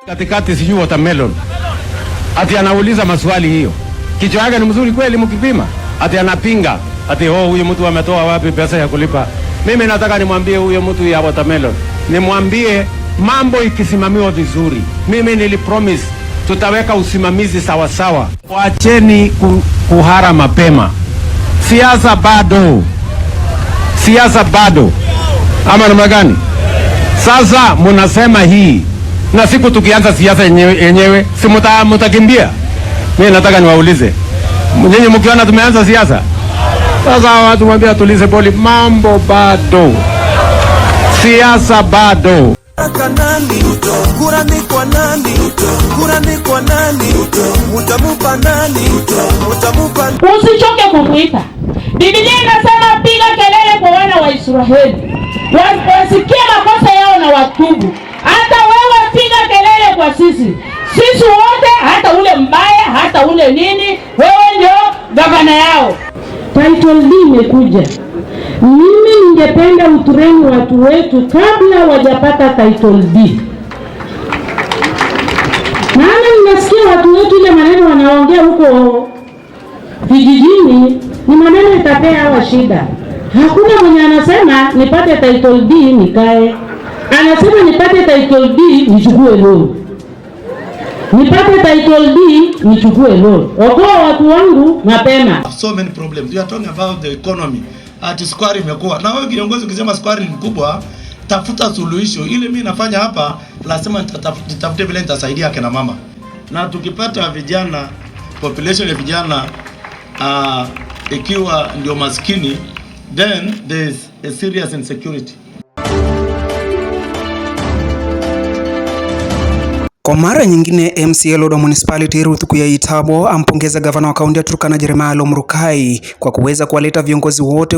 Katikati sijui watermelon. Ati anauliza maswali hiyo. Kichwa yake ni mzuri kweli mkipima. Ati anapinga. Ati huyu mtu ametoa wapi pesa ya kulipa. Mimi nataka nimwambie huyo mtu ya watermelon. Nimwambie mambo ikisimamiwa vizuri. Mimi nilipromise tutaweka usimamizi sawa sawa. Waacheni kuhara mapema. Siasa bado. Siasa bado. Ama namna gani? Sasa mnasema hii. Na siku tukianza siasa yenyewe si mtakimbia. Mimi nataka niwaulize. Nyinyi mkiona tumeanza siasa? Sasa watu mwambie tulize poli, mambo bado. Siasa bado. Kanani kurani kwa nani kurani kwa nani utamupa nani utamupa. Usichoke kumuita. Biblia inasema piga kelele kwa wana wa Israeli wasikie makosa yao na watubu. Hata wewe piga kelele kwa sisi wote, hata ule mbaya hata ule nini, wewe ndio gavana yao. Title D imekuja. Mimi ningependa utureni watu wetu kabla wajapata title D. Maana ninasikia watu wetu ile maneno wanaongea huko vijijini ni maneno itapea hawa shida. Hakuna mwenye anasema nipate title D nikae. Anasema nipate title D nichukue loan. Nipate title D nichukue loan. Okoa watu wangu mapema. So many problems. We are talking about the economy. Ati sukari imekuwa. Na wewe kiongozi ukisema sukari ni kubwa, tafuta suluhisho. Ile mimi nafanya hapa, lazima nitafute vile nitasaidia kina mama. Na tukipata vijana, population ya vijana ikiwa ndio maskini, then there is a serious insecurity. Kwa mara nyingine MCA wa Municipality Ruth Kuyaitabo ampongeza gavana wa kaunti ya Turkana Jeremiah Lomrukai kwa kuweza kuwaleta viongozi wote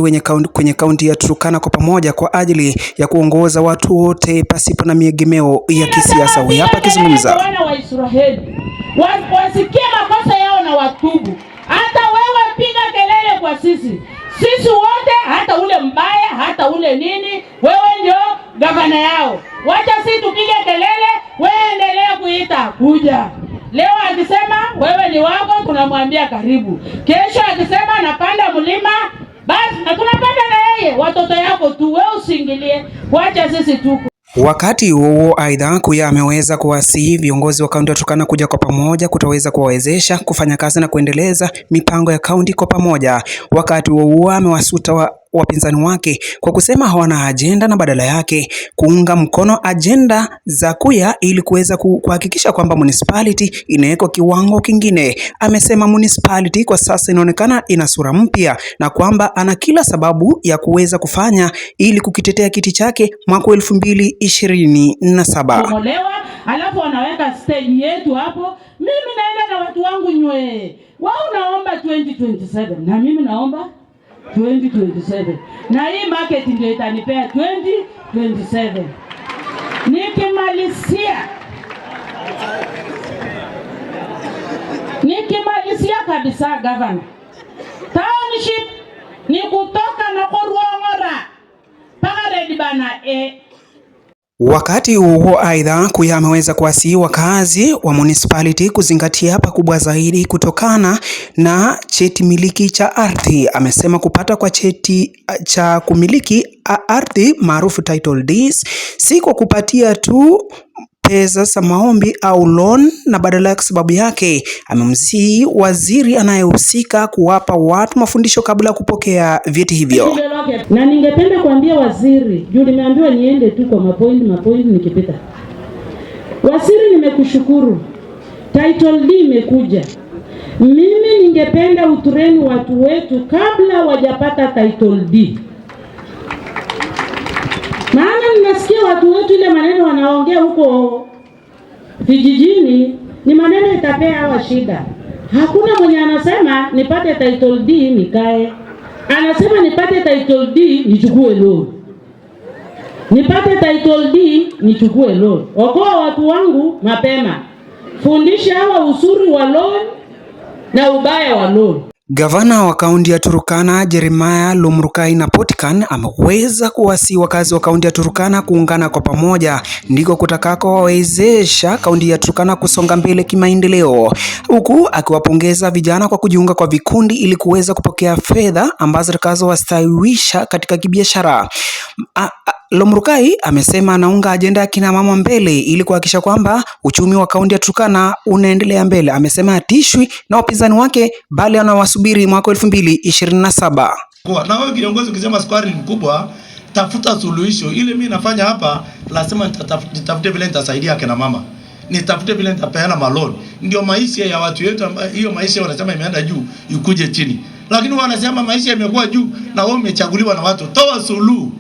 kwenye kaunti ya Turkana kwa pamoja kwa ajili ya kuongoza watu wote pasipo na miegemeo ya kisiasa. Huyu hapa akizungumza. Wana wa Israeli wasikie makosa yao na watubu. Hata wewe piga kelele kwa sisi wote, hata ule mbaya hata ule nini, wewe ndio gavana yao. Wacha sisi tupige kelele, wewe endelea kuita kuja. Leo akisema wewe ni wako, tunamwambia karibu. Kesho akisema napanda mlima, basi tunapanda na yeye. Watoto yako tu, wewe usiingilie. Wacha sisi tuko. Wakati huo aidha Kuya ameweza kuwasihi viongozi wa kaunti ya Turkana kuja kwa pamoja kutaweza kuwawezesha kufanya kazi na kuendeleza mipango ya kaunti kwa pamoja. Wakati huo amewasuta wapinzani wake kwa kusema hawana ajenda na badala yake kuunga mkono ajenda za Kuya ili kuweza kuhakikisha kwamba municipality inawekwa kiwango kingine. Amesema municipality kwa sasa inaonekana ina sura mpya na kwamba ana kila sababu ya kuweza kufanya ili kukitetea kiti chake mwaka 2027. Alafu wanaweka stage yetu hapo. Mimi naenda na watu wangu nywe. Wao naomba 2027 na mimi naomba 2027. Na hii market ndio itanipea 2027. Nikimalizia kabisa governor. Township ni kutoka na Korwangora mpaka Red Bana Wakati huo aidha Kuya ameweza kuwasihi wakazi wa municipality kuzingatia pakubwa zaidi kutokana na cheti miliki cha ardhi. Amesema kupata kwa cheti cha kumiliki ardhi maarufu title deeds si kwa kupatia tu pesa za maombi au loan, na badala ya sababu yake amemsihi waziri anayehusika kuwapa watu mafundisho kabla ya kupokea vyeti hivyo. Na ningependa kuambia waziri, juu nimeambiwa niende tu kwa mapoint nikipita. Waziri, nimekushukuru. Title D imekuja. Mimi ningependa utureni watu wetu kabla wajapata title D. Maana ninasikia watu wetu ile maneno wanaongea huko vijijini ni maneno itapea hawa shida. Hakuna mwenye anasema nipate title D nikae. Anasema nipate title D nichukue loan. Nipate title D nichukue loan. Okoa watu wangu mapema. Fundisha hawa usuri wa loan na ubaya wa loan. Gavana wa kaunti ya Turkana Jeremiah Lomrukai Napotikan ameweza kuwasihi wakazi wa kaunti ya Turkana kuungana kwa pamoja ndiko kutakako wawezesha kaunti ya Turkana kusonga mbele kimaendeleo, huku akiwapongeza vijana kwa kujiunga kwa vikundi ili kuweza kupokea fedha ambazo zitakazowastawisha katika kibiashara. Lomrukai amesema anaunga ajenda ya kina mama mbele ili kuhakikisha kwamba uchumi wa kaunti ya Turkana unaendelea mbele. Amesema hatishwi na wapinzani wake bali anawasubiri mwaka 2027. Na wewe kiongozi ukisema sukari ni mkubwa, tafuta suluhisho. Ile mimi nafanya hapa lazima nitafute vile nitasaidia kina mama. Nitafute vile nitapeana maloni. Ndio maisha ya watu wetu, hiyo maisha wanasema imeenda juu, ikuje chini. Lakini wanasema maisha yamekuwa juu na wewe umechaguliwa na watu. Toa suluhu.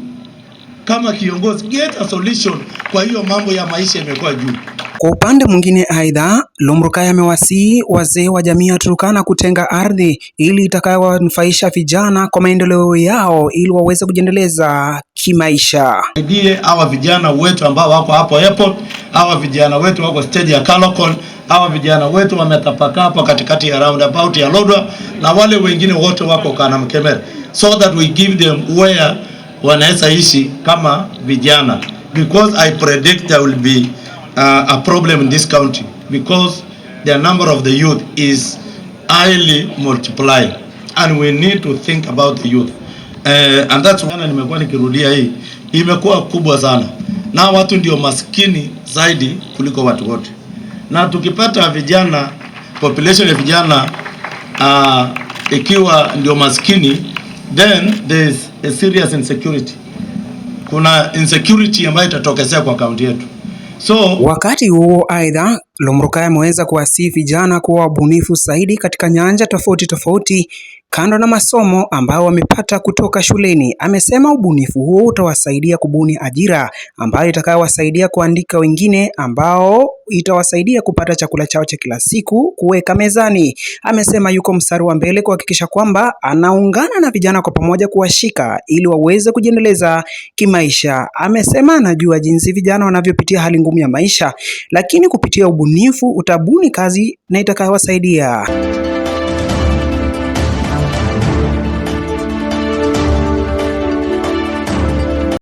Kama kiongozi, get a solution kwa hiyo mambo ya maisha imekuwa juu. Kwa upande mwingine, aidha, Lomrukai amewasihi wazee wa jamii ya Turkana kutenga ardhi ili itakayowanufaisha vijana kwa maendeleo yao ili waweze kujiendeleza kimaisha. Saidie hawa vijana wetu ambao wako hapo airport, hawa vijana wetu wako stage ya Kalokol, hawa vijana wetu wametapakaa hapo katikati ya roundabout ya Lodwar na wale wengine wote wako Kanamkemer, so that we give them where wanaweza ishi kama vijana, because I predict there will be a problem in this country because the number of the youth is highly multiplying and we need to think about the youth and that's why nimekuwa nikirudia hii imekuwa kubwa sana na watu ndio maskini zaidi kuliko watu wote, na tukipata vijana, population ya vijana ikiwa ndio maskini, then there's a serious insecurity. Kuna insecurity ambayo itatokezea kwa kaunti yetu. So wakati huo, aidha, Lomrukai ameweza kuwasihi vijana kuwa wabunifu zaidi katika nyanja tofauti tofauti kando na masomo ambao wamepata kutoka shuleni. Amesema ubunifu huo utawasaidia kubuni ajira ambayo itakayowasaidia kuandika wengine ambao itawasaidia kupata chakula chao cha kila siku kuweka mezani. Amesema yuko mstari wa mbele kuhakikisha kwamba anaungana na vijana kwa pamoja kuwashika ili waweze kujiendeleza kimaisha. Amesema anajua jinsi vijana wanavyopitia hali ngumu ya maisha, lakini kupitia ubunifu utabuni kazi na itakayowasaidia.